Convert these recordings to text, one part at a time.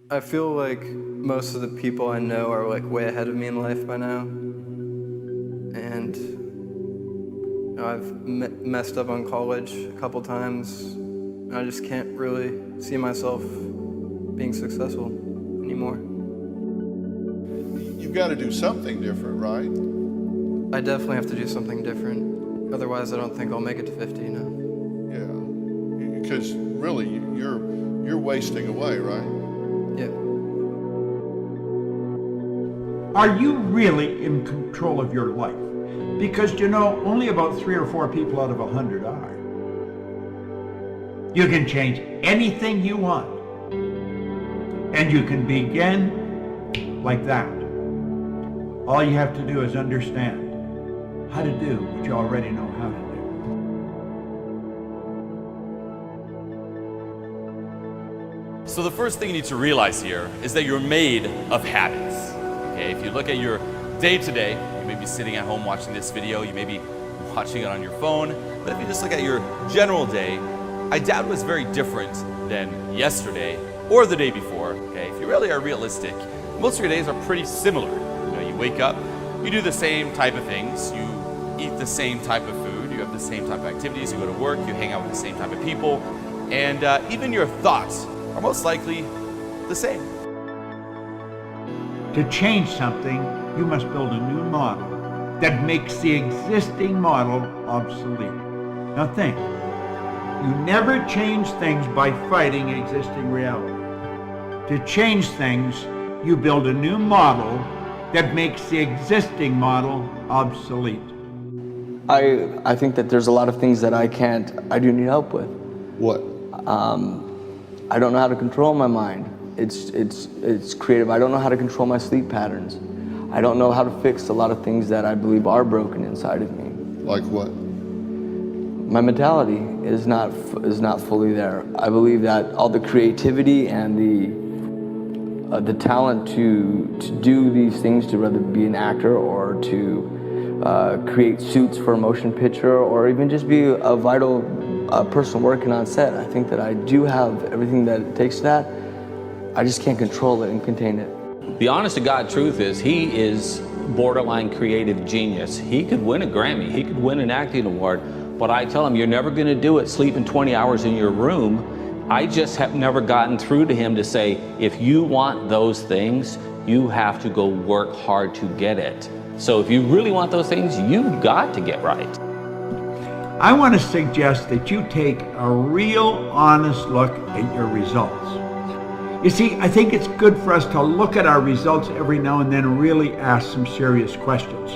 I feel like most of the people I know are like way ahead of me in life by now. And I've messed up on college a couple times. And I just can't really see myself being successful anymore. You've got to do something different, right? I definitely have to do something different. Otherwise, I don't think I'll make it to 50, you know? Yeah, because really, you're wasting away, right? Yeah. Are you really in control of your life? Because you know, only about 3 or 4 people out of 100 are. You can change anything you want. And you can begin like that. All you have to do is understand how to do what you already know how to do. So the first thing you need to realize here is that you're made of habits. Okay, if you look at your day-to-day, you may be sitting at home watching this video, you may be watching it on your phone, but if you just look at your general day, I doubt it was very different than yesterday or the day before. Okay, if you really are realistic, most of your days are pretty similar. You know, you wake up, you do the same type of things, you eat the same type of food, you have the same type of activities, you go to work, you hang out with the same type of people, and even your thoughts are most likely the same. To change something, you must build a new model that makes the existing model obsolete. Now think, you never change things by fighting existing reality. To change things, you build a new model that makes the existing model obsolete. I think that there's a lot of things that I do need help with. What? I don't know how to control my mind. It's creative. I don't know how to control my sleep patterns. I don't know how to fix a lot of things that I believe are broken inside of me. Like what? My mentality is not fully there. I believe that all the creativity and the talent to do these things, to rather be an actor or to create suits for a motion picture or even just be a vital person working on set. I think that I do have everything that it takes to that. I just can't control it and contain it. The honest to God truth is he is borderline creative genius. He could win a Grammy, he could win an acting award, but I tell him you're never going to do it sleeping 20 hours in your room. I just have never gotten through to him to say, if you want those things, you have to go work hard to get it. So if you really want those things, you've got to get right. I want to suggest that you take a real honest look at your results. You see, I think it's good for us to look at our results every now and then and really ask some serious questions.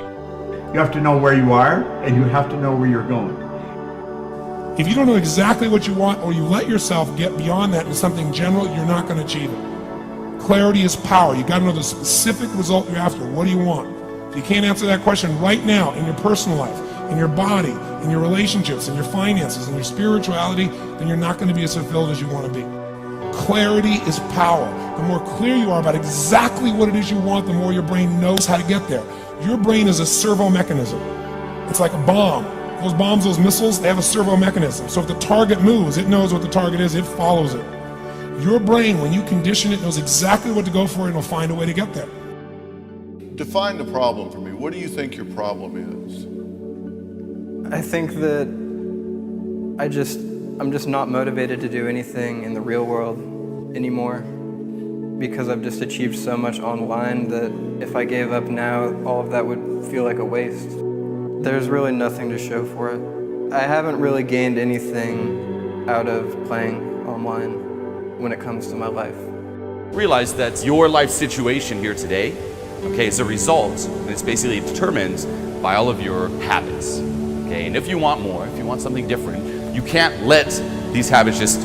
You have to know where you are and you have to know where you're going. If you don't know exactly what you want or you let yourself get beyond that into something general, you're not going to achieve it. Clarity is power. You got to know the specific result you're after. What do you want? If you can't answer that question right now in your personal life, in your body, in your relationships, in your finances, in your spirituality, then you're not going to be as fulfilled as you want to be. Clarity is power. The more clear you are about exactly what it is you want, the more your brain knows how to get there. Your brain is a servo mechanism. It's like a bomb. Those bombs, those missiles, they have a servo mechanism. So if the target moves, it knows what the target is, it follows it. Your brain, when you condition it, knows exactly what to go for and it'll find a way to get there. Define the problem for me. What do you think your problem is? I think that I'm just not motivated to do anything in the real world anymore because I've just achieved so much online that if I gave up now, all of that would feel like a waste. There's really nothing to show for it. I haven't really gained anything out of playing online when it comes to my life. Realize that your life situation here today, okay, is a result, and it's basically determined by all of your habits. Okay, and if you want more, if you want something different, you can't let these habits just,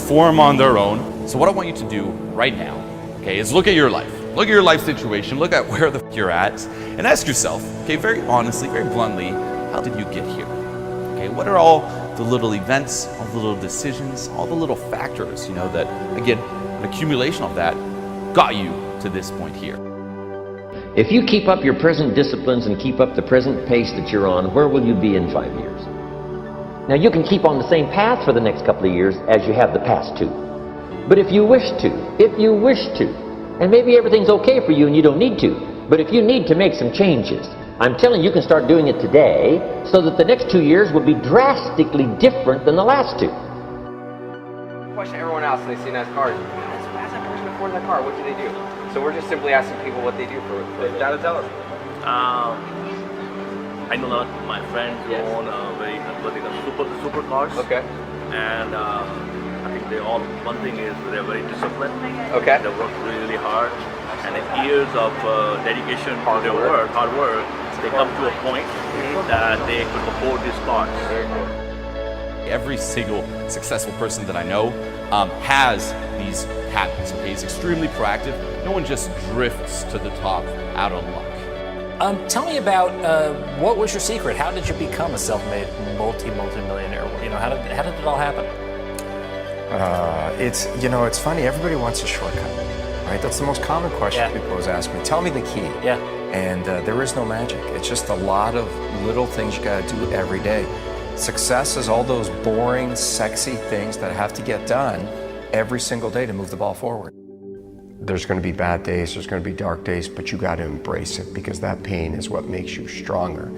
form on their own. So what I want you to do right now, okay, is look at your life. Look at your life situation, look at where the you're at, and ask yourself, okay, very honestly, very bluntly, how did you get here? Okay, what are all the little events, all the little decisions, all the little factors, that, again, an accumulation of that got you to this point here. If you keep up your present disciplines and keep up the present pace that you're on, where will you be in 5 years? Now you can keep on the same path for the next couple of years as you have the past 2. But if you wish to, and maybe everything's okay for you and you don't need to, but if you need to make some changes, I'm telling you, you can start doing it today so that the next 2 years will be drastically different than the last 2. Question everyone else, they see a nice car. How's that person afford that car? What do they do? So we're just simply asking people what they do for data. Tell us. I know a lot of my friends who own very super cars. Okay. And I think one thing is they're very disciplined. Okay. They work really hard. And in years of dedication to their hard work, they come to a point that they could afford these cars. Every single successful person that I know has these habits. Okay, he's extremely proactive. No one just drifts to the top out of luck. Tell me about what was your secret? How did you become a self-made multi-millionaire? You know, how did it all happen? It's funny. Everybody wants a shortcut, right? That's the most common question people always ask me. Tell me the key. Yeah. And there is no magic. It's just a lot of little things you got to do every day. Success is all those boring, sexy things that have to get done every single day to move the ball forward. There's going to be bad days, there's going to be dark days, but you got to embrace it because that pain is what makes you stronger.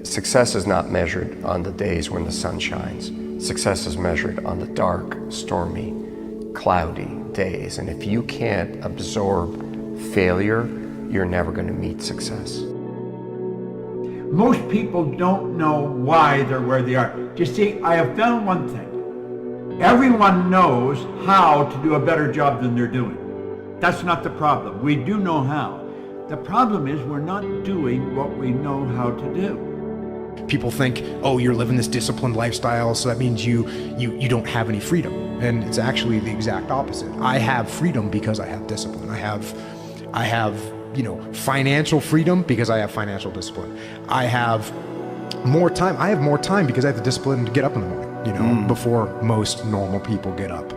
Success is not measured on the days when the sun shines. Success is measured on the dark, stormy, cloudy days. And if you can't absorb failure, you're never going to meet success. Most people don't know why they're where they are. You see, I have found one thing. Everyone knows how to do a better job than they're doing. That's not the problem. We do know how. The problem is we're not doing what we know how to do. People think, oh, you're living this disciplined lifestyle, so that means you don't have any freedom. And it's actually the exact opposite. I have freedom because I have discipline. I have financial freedom because I have financial discipline. I have more time. I have more time because I have the discipline to get up in the morning, before most normal people get up.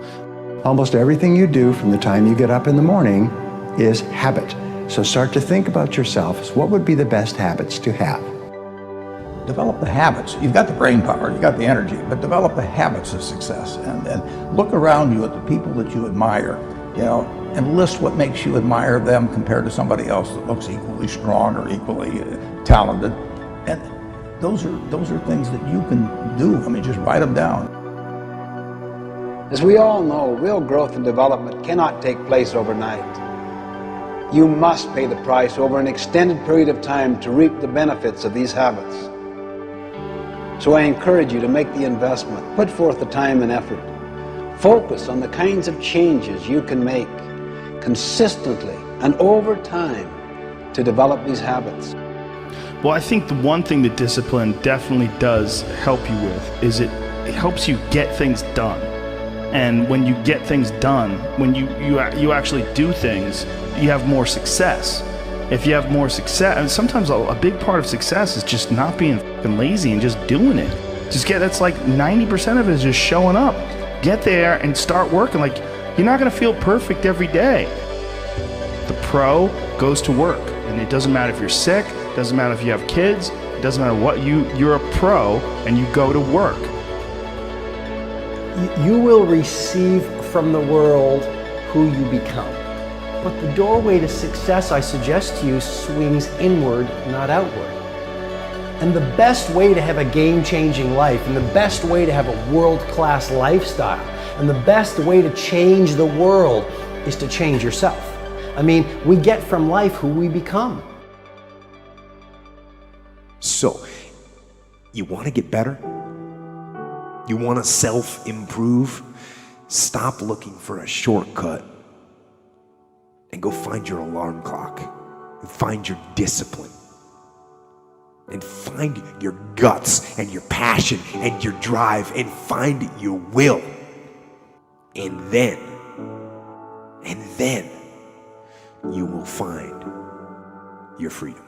Almost everything you do from the time you get up in the morning is habit. So start to think about yourself as what would be the best habits to have. Develop the habits. You've got the brain power, you've got the energy, but develop the habits of success and look around you at the people that you admire, and list what makes you admire them compared to somebody else that looks equally strong or equally talented. And those are things that you can do. I mean, just write them down. As we all know, real growth and development cannot take place overnight. You must pay the price over an extended period of time to reap the benefits of these habits. So I encourage you to make the investment, put forth the time and effort. Focus on the kinds of changes you can make consistently and over time to develop these habits. Well, I think the one thing that discipline definitely does help you with is it helps you get things done. And when you get things done, when you actually do things, you have more success. If you have more success, and sometimes a big part of success is just not being fucking lazy and just doing it. That's like 90% of it is just showing up. Get there and start working. Like, you're not gonna feel perfect every day. The pro goes to work, and it doesn't matter if you're sick, it doesn't matter if you have kids, it doesn't matter what, you're a pro and you go to work. You will receive from the world who you become. But the doorway to success, I suggest to you, swings inward, not outward. And the best way to have a game-changing life, and the best way to have a world-class lifestyle, and the best way to change the world is to change yourself. I mean, we get from life who we become. So, you want to get better? You want to self-improve? Stop looking for a shortcut and go find your alarm clock and find your discipline and find your guts and your passion and your drive and find your will. And then you will find your freedom.